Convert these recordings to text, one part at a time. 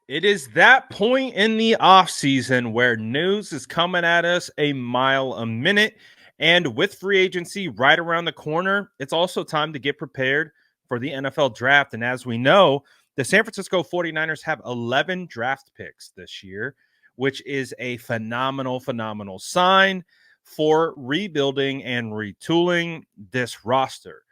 It is that point in the offseason where news is coming at us a mile a minute. And with free agency right around the corner, it's also time to get prepared for the NFL draft. And as we know, the San Francisco 49ers have 11 draft picks this year, which is a phenomenal sign for rebuilding and retooling this roster.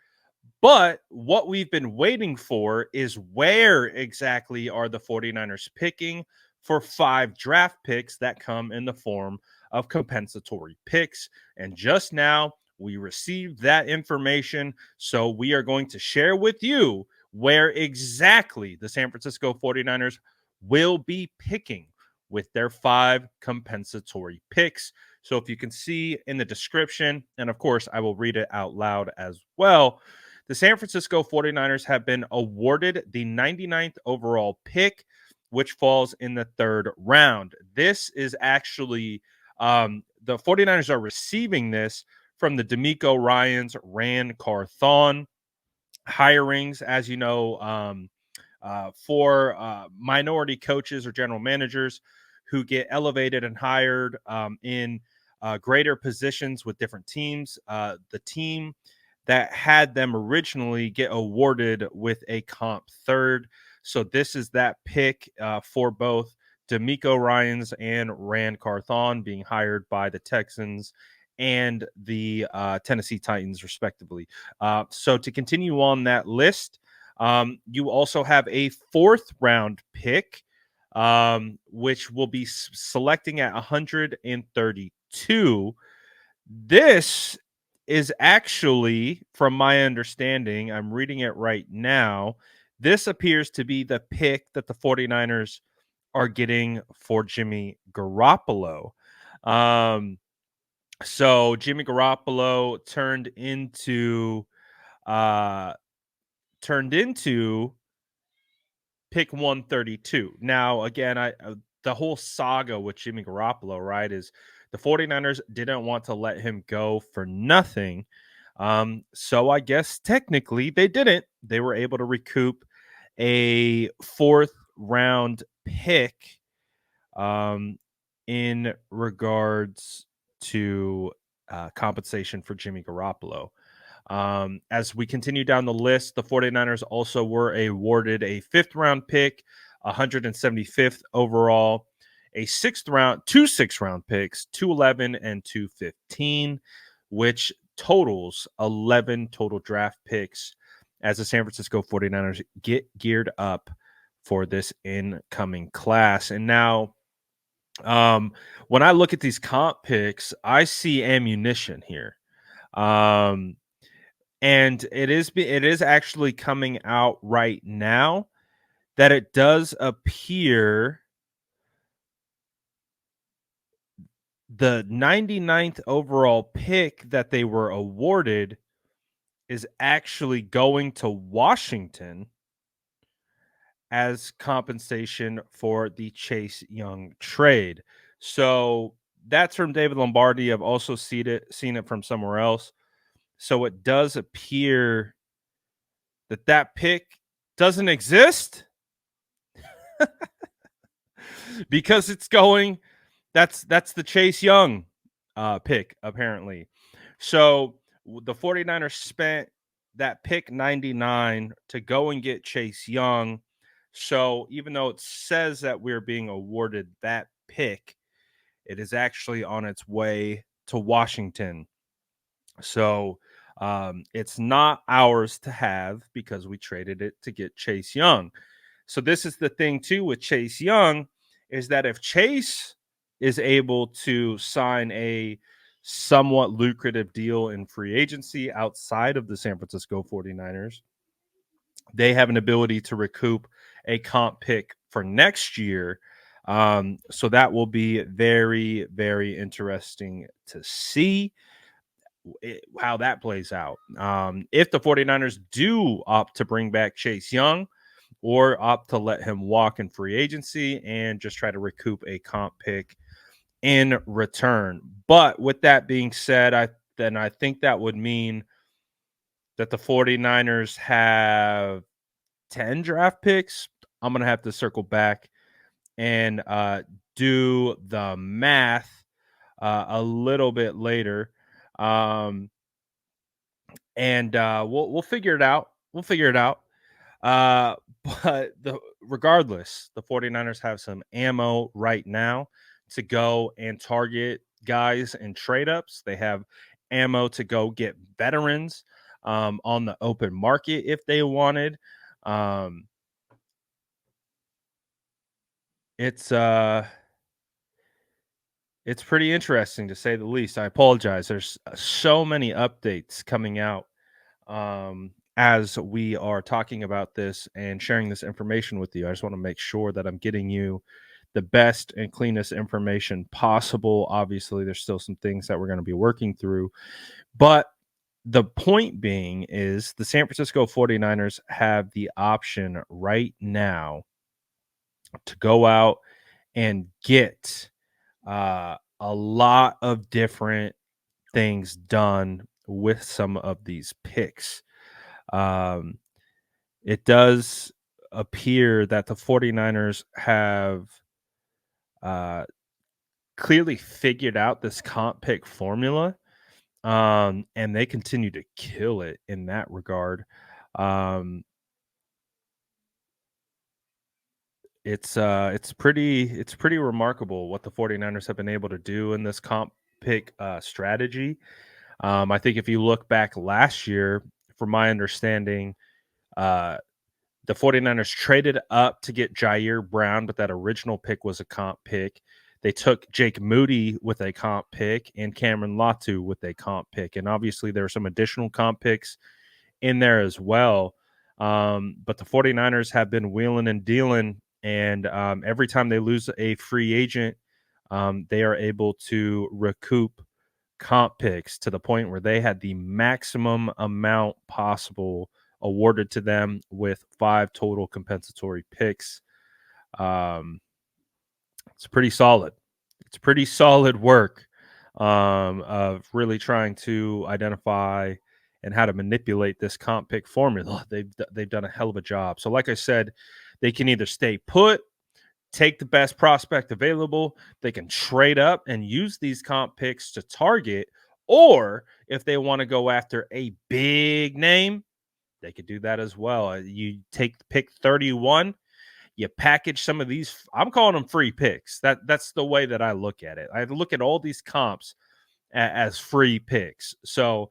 But what we've been waiting for is where exactly are the 49ers picking for 5 draft picks that come in the form of compensatory picks. And just now, we received that information. So we are going to share with you where exactly the San Francisco 49ers will be picking with their 5 compensatory picks. So if you can see in the description, and of course, I will read it out loud as well. The San Francisco 49ers have been awarded the 99th overall pick, which falls in the 3rd round. This is actually the 49ers are receiving this from the D'Amico Ryans, Rand Carthon hirings, as you know, for minority coaches or general managers who get elevated and hired in greater positions with different teams. The team that had them originally get awarded with a comp third. So this is that pick for both D'Amico Ryans and Rand Carthon being hired by the Texans and the Tennessee Titans, respectively. So to continue on that list, you also have a 4th round pick, which will be selecting at 132. This is actually, from my understanding, I'm reading it right now. This appears to be the pick that the 49ers are getting for Jimmy Garoppolo. Um, so Jimmy Garoppolo uh turned into pick 132. Now, again, the whole saga with Jimmy Garoppolo, right, is the 49ers didn't want to let him go for nothing. So I guess technically they didn't. They were able to recoup a 4th round pick in regards to compensation for Jimmy Garoppolo. As we continue down the list, the 49ers also were awarded a 5th round pick, 175th overall, a 6th round, 2 6 round picks, 211 and 215, which totals 11 total draft picks as the San Francisco 49ers get geared up for this incoming class. And now, when I look at these comp picks, I see ammunition here. Um, and it is actually coming out right now that it does appear the 99th overall pick that they were awarded is actually going to Washington as compensation for the Chase Young trade. So that's from David Lombardi. I've also seen it from somewhere else. So it does appear that pick doesn't exist because it's going. That's the Chase Young pick apparently. So the 49ers spent that pick 99 to go and get Chase Young. So even though it says that we're being awarded that pick, it is actually on its way to Washington. So it's not ours to have because we traded it to get Chase Young. So this is the thing too with Chase Young is that if Chase is able to sign a somewhat lucrative deal in free agency outside of the San Francisco 49ers, they have an ability to recoup a comp pick for next year. So that will be very interesting to see how that plays out. If the 49ers do opt to bring back Chase Young or opt to let him walk in free agency and just try to recoup a comp pick in return. But with that being said, I think that would mean that the 49ers have 10 draft picks. I'm going to have to circle back and do the math a little bit later. Um, and we'll figure it out. We'll figure it out. Uh, but regardless, the 49ers have some ammo right now to go and target guys and trade ups. They have ammo to go get veterans on the open market if they wanted. Um, it's uh it's pretty interesting to say the least. I apologize. There's so many updates coming out as we are talking about this and sharing this information with you. I just want to make sure that I'm getting you the best and cleanest information possible. Obviously, there's still some things that we're going to be working through, but the point being is the San Francisco 49ers have the option right now to go out and get a lot of different things done with some of these picks. Um, it does appear that the 49ers have uh, clearly figured out this comp pick formula, and they continue to kill it in that regard. Um, it's pretty remarkable what the 49ers have been able to do in this comp pick strategy. I think if you look back last year, from my understanding, uh, the 49ers traded up to get Jair Brown, but that original pick was a comp pick. They took Jake Moody with a comp pick and Cameron Latu with a comp pick. And obviously, there are some additional comp picks in there as well. But the 49ers have been wheeling and dealing. And every time they lose a free agent, they are able to recoup comp picks to the point where they had the maximum amount possible awarded to them with 5 total compensatory picks. Um, it's pretty solid. It's pretty solid work of really trying to identify and how to manipulate this comp pick formula. They've done a hell of a job. So, like I said, they can either stay put, take the best prospect available. They can trade up and use these comp picks to target, or if they want to go after a big name, they could do that as well. You take pick 31, you package some of these. I'm calling them free picks. That's the way that I look at it. I look at all these comps as free picks. So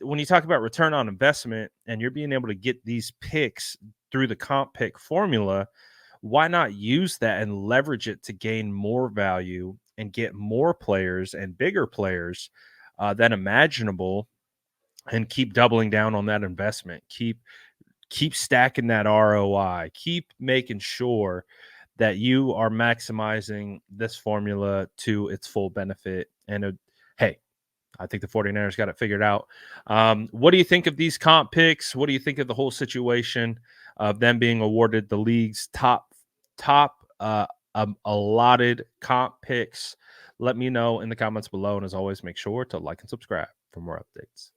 when you talk about return on investment and you're being able to get these picks through the comp pick formula, why not use that and leverage it to gain more value and get more players and bigger players than imaginable, and keep doubling down on that investment. Keep stacking that ROI. Keep making sure that you are maximizing this formula to its full benefit. And hey, I think the 49ers got it figured out. What do you think of these comp picks? What do you think of the whole situation of them being awarded the league's top allotted comp picks? Let me know in the comments below. And as always, make sure to like and subscribe for more updates.